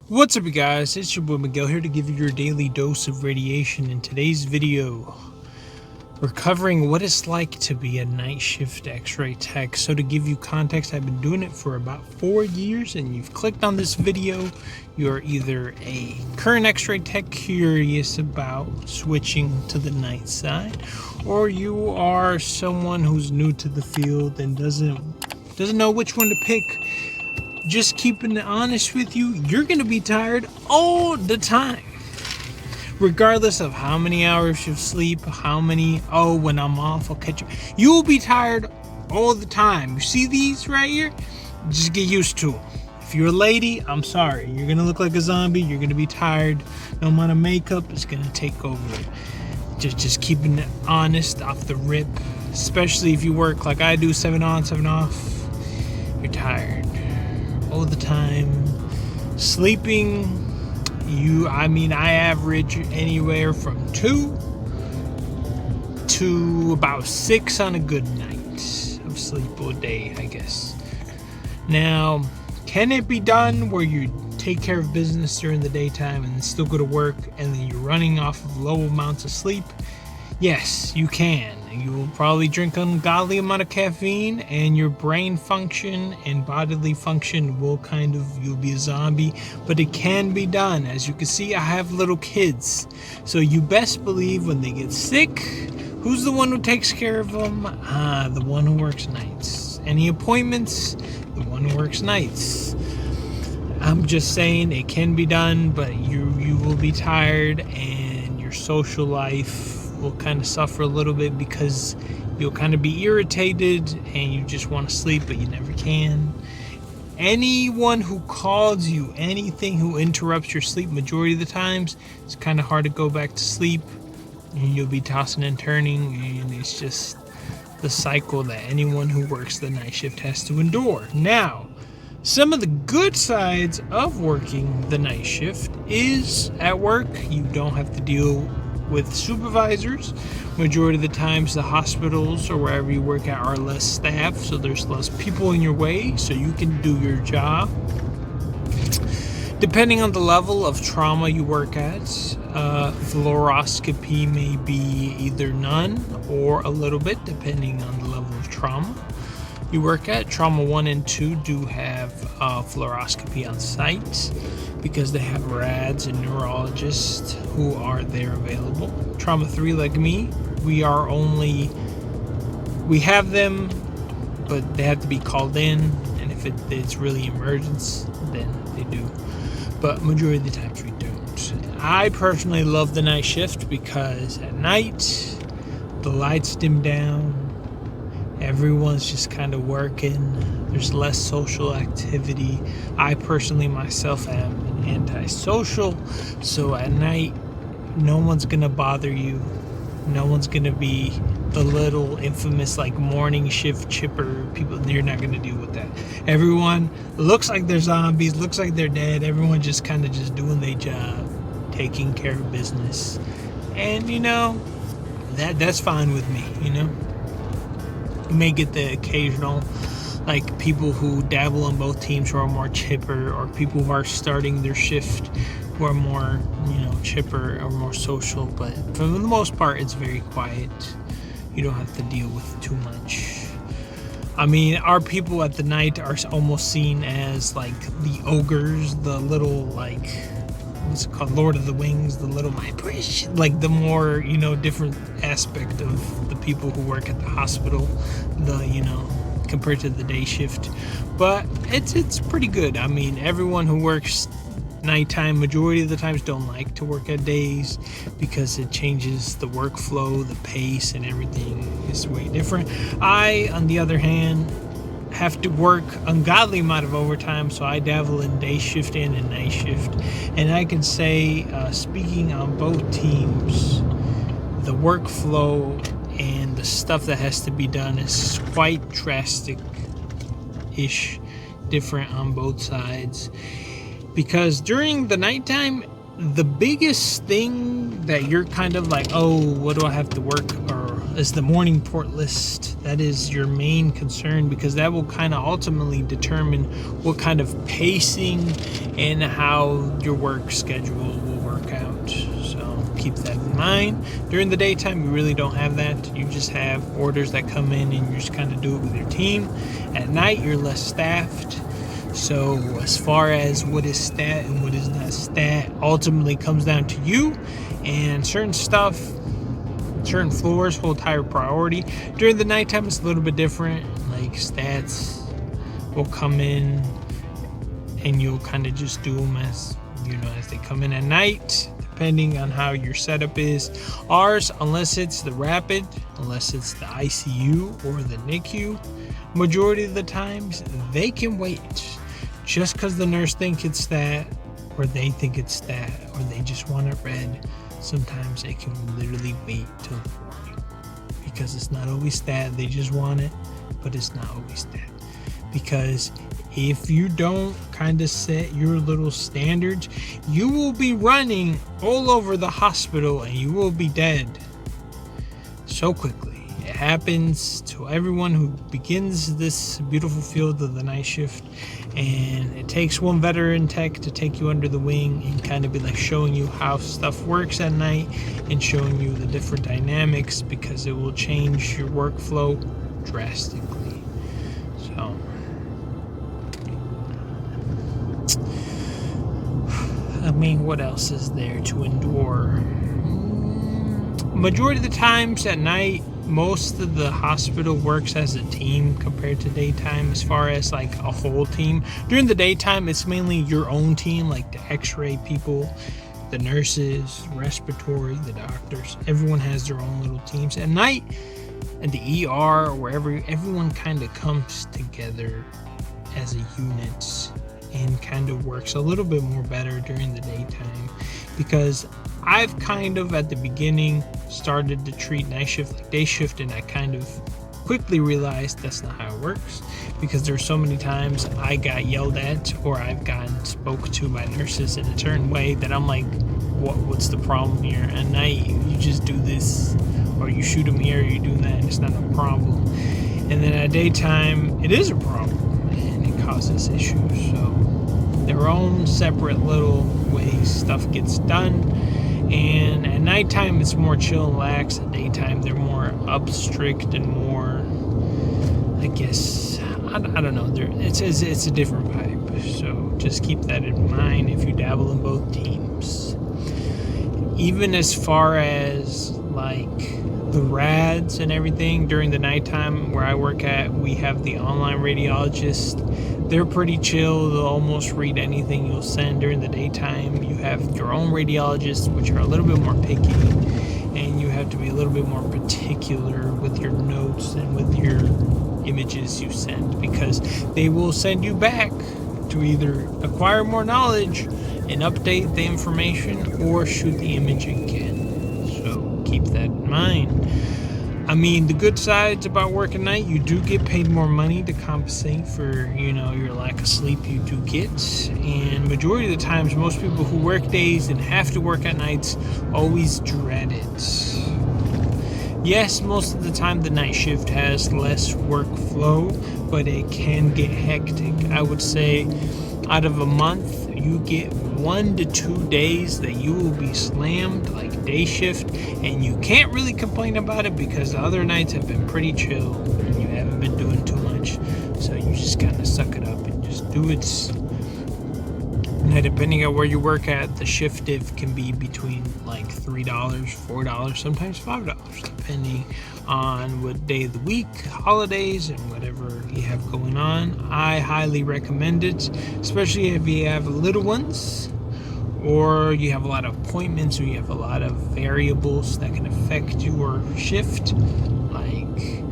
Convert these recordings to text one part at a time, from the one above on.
What's up, you guys? It's your boy Miguel here to give you your daily dose of radiation. In today's video, we're covering what it's like to be a night shift X-ray tech. So to give you context, I've been doing it for about 4 years, and you've clicked on this video. You're either a current X-ray tech curious about switching to the night side, or you are someone who's new to the field and doesn't know which one to pick. Just keeping it honest with you, you're going to be tired all the time. Regardless of how many hours you sleep, when I'm off, I'll catch you. You will be tired all the time. You see these right here? Just get used to them. If you're a lady, I'm sorry. You're going to look like a zombie. You're going to be tired. No amount of makeup is going to take over. Just keeping it honest off the rip. Especially if you work like I do, 7 on, 7 off. You're tired all the time. Sleeping, I average anywhere from 2 to about 6 on a good night of sleep a day, I guess. Now, can it be done where you take care of business during the daytime and still go to work and then you're running off of low amounts of sleep? Yes, you can. You will probably drink an ungodly amount of caffeine, and your brain function and bodily function will you'll be a zombie, but it can be done. As you can see, I have little kids, so you best believe when they get sick, who's the one who takes care of them? The one who works nights. Any appointments? The one who works nights. I'm just saying it can be done, but you will be tired, and your social life will kind of suffer a little bit because you'll kind of be irritated and you just want to sleep, but you never can. Anyone who calls you, anything who interrupts your sleep, majority of the times, it's kind of hard to go back to sleep, and you'll be tossing and turning, and it's just the cycle that anyone who works the night shift has to endure. Now, some of the good sides of working the night shift is at work, you don't have to deal with supervisors. Majority of the times the hospitals or wherever you work at are less staff, so there's less people in your way, so you can do your job. Depending on the level of trauma you work at, fluoroscopy may be either none or a little bit, depending on the level of trauma you work at. Trauma 1 and 2 do have fluoroscopy on site because they have rads and neurologists who are there available. Trauma 3, like me, we have them, but they have to be called in, and if it's really emergency, then they do. But majority of the times we don't. I personally love the night shift because at night, the lights dim down, everyone's just kind of working. There's less social activity. I personally myself am antisocial, so at night no one's gonna bother you. No one's gonna be the little infamous morning shift chipper people. You're not gonna deal with that. Everyone looks like they're zombies, looks like they're dead. Everyone just doing their job, taking care of business, and that's fine with me. You may get the occasional people who dabble on both teams who are more chipper, or people who are starting their shift who are more chipper or more social, but for the most part it's very quiet. You don't have to deal with too much. Our people at the night are almost seen as the ogres, the little what's it called, Lord of the Wings, the little my push, the more different aspect of the people who work at the hospital, compared to the day shift. But it's pretty good. Everyone who works nighttime majority of the times don't like to work at days because it changes the workflow, the pace, and everything is way different. I, on the other hand, have to work ungodly amount of overtime, so I dabble in day shift and in night shift, and I can say, speaking on both teams, the workflow and the stuff that has to be done is quite drastic-ish different on both sides, because during the nighttime, the biggest thing that you're what do I have to work, or is the morning port list. That is your main concern, because that will kind of ultimately determine what kind of pacing and how your work schedule will work out. So keep that in mind. During the daytime, you really don't have that. You just have orders that come in and you just kind of do it with your team. At night, you're less staffed. So as far as what is stat and what is not stat ultimately comes down to you, and certain floors hold higher priority. During the nighttime, it's a little bit different. Like stats will come in and you'll kind of just do them as they come in at night, depending on how your setup is. Ours, unless it's the rapid, unless it's the ICU or the NICU, majority of the times they can wait. Just because the nurse thinks it's that, or they think it's that, or they just want it read, sometimes it can literally wait till the morning, because it's not always that. They just want it, but it's not always that. Because if you don't kind of set your little standards, you will be running all over the hospital and you will be dead so quickly. It happens to everyone who begins this beautiful field of the night shift, and it takes one veteran tech to take you under the wing and kind of be like showing you how stuff works at night and showing you the different dynamics, because it will change your workflow drastically. So I mean, what else is there to endure? Majority of the times at night, most of the hospital works as a team compared to daytime, as far as like a whole team. During the daytime, it's mainly your own team, like the Xray people, the nurses, respiratory, the doctors. Everyone has their own little teams. At night, at the ER or wherever, everyone kind of comes together as a unit and kind of works a little bit more better during the daytime, because I've kind of at the beginning started to treat night shift like day shift, and I kind of quickly realized that's not how it works, because there's so many times I got yelled at or I've gotten spoke to by nurses in a certain way that I'm like, what's the problem here? At night you just do this, or you shoot them here, or you do that, and it's not a problem. And then at daytime it is a problem and it causes issues. So their own separate little ways stuff gets done. And at nighttime it's more chill and lax. At daytime they're more up strict and more, I guess, I don't know, it's a different vibe. So just keep that in mind if you dabble in both teams. Even as far as like the rads and everything, during the nighttime where I work at, we have the online radiologist. They're pretty chill. They'll almost read anything you'll send. During the daytime, you have your own radiologists, which are a little bit more picky, and you have to be a little bit more particular with your notes and with your images you send, because they will send you back to either acquire more knowledge and update the information or shoot the image again. So keep that in mind. I mean, the good sides about working night, you do get paid more money to compensate for, your lack of sleep you do get. And majority of the times, most people who work days and have to work at nights always dread it. Yes, most of the time the night shift has less workflow, but it can get hectic. I would say out of a month, you get 1 to 2 days that you will be slammed like day shift, and you can't really complain about it because the other nights have been pretty chill and you haven't been doing too much. So you just kind of suck it up and just do it. Now, depending on where you work at, the shift diff can be between like $3, $4, sometimes $5, depending on what day of the week, holidays, and whatever you have going on. I highly recommend it, especially if you have little ones, or you have a lot of appointments, or you have a lot of variables that can affect your shift. Like,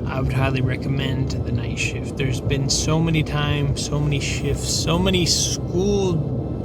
I would highly recommend the night shift. There's been so many times, so many shifts, so many school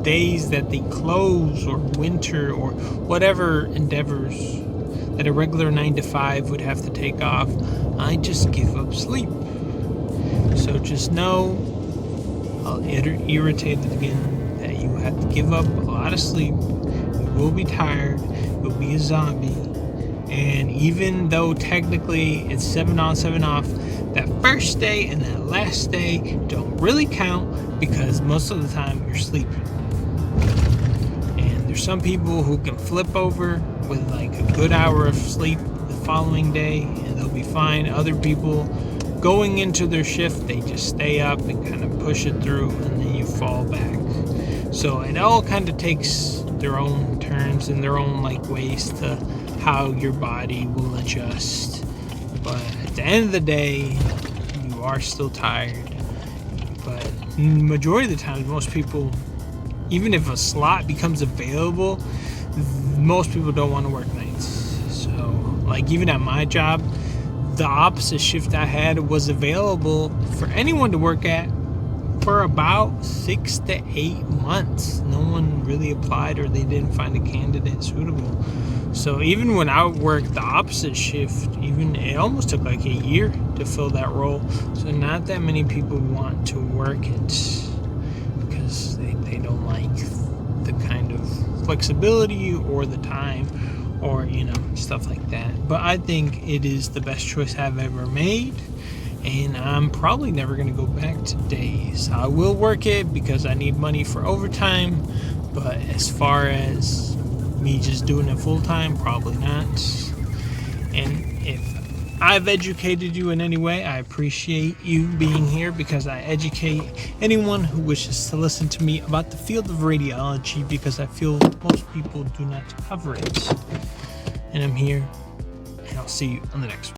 days that they close, or winter, or whatever endeavors that a regular 9 to 5 would have to take off. I just give up sleep. So just know, I'll irritate it again, that you have to give up a lot of sleep. You will be tired. You'll be a zombie. And even though technically it's 7 on, 7 off, that first day and that last day don't really count because most of the time you're sleeping. And there's some people who can flip over with like a good hour of sleep the following day and they'll be fine. Other people going into their shift, they just stay up and kind of push it through and then you fall back. So it all kind of takes their own turns and their own like ways to how your body will adjust. But at the end of the day, you are still tired. But majority of the time, most people, even if a slot becomes available, most people don't want to work nights. So like even at my job, the opposite shift I had was available for anyone to work at for about 6 to 8 months. No one really applied or they didn't find a candidate suitable. So even when I worked the opposite shift, even it almost took like a year to fill that role. So not that many people want to work it because they don't like the kind of flexibility or the time or, you know, stuff like that. But I think it is the best choice I've ever made. And I'm probably never going to go back to days. I will work it because I need money for overtime. But as far as me just doing it full time, probably not. And if I've educated you in any way, I appreciate you being here because I educate anyone who wishes to listen to me about the field of radiology because I feel most people do not cover it. And I'm here, and I'll see you on the next one.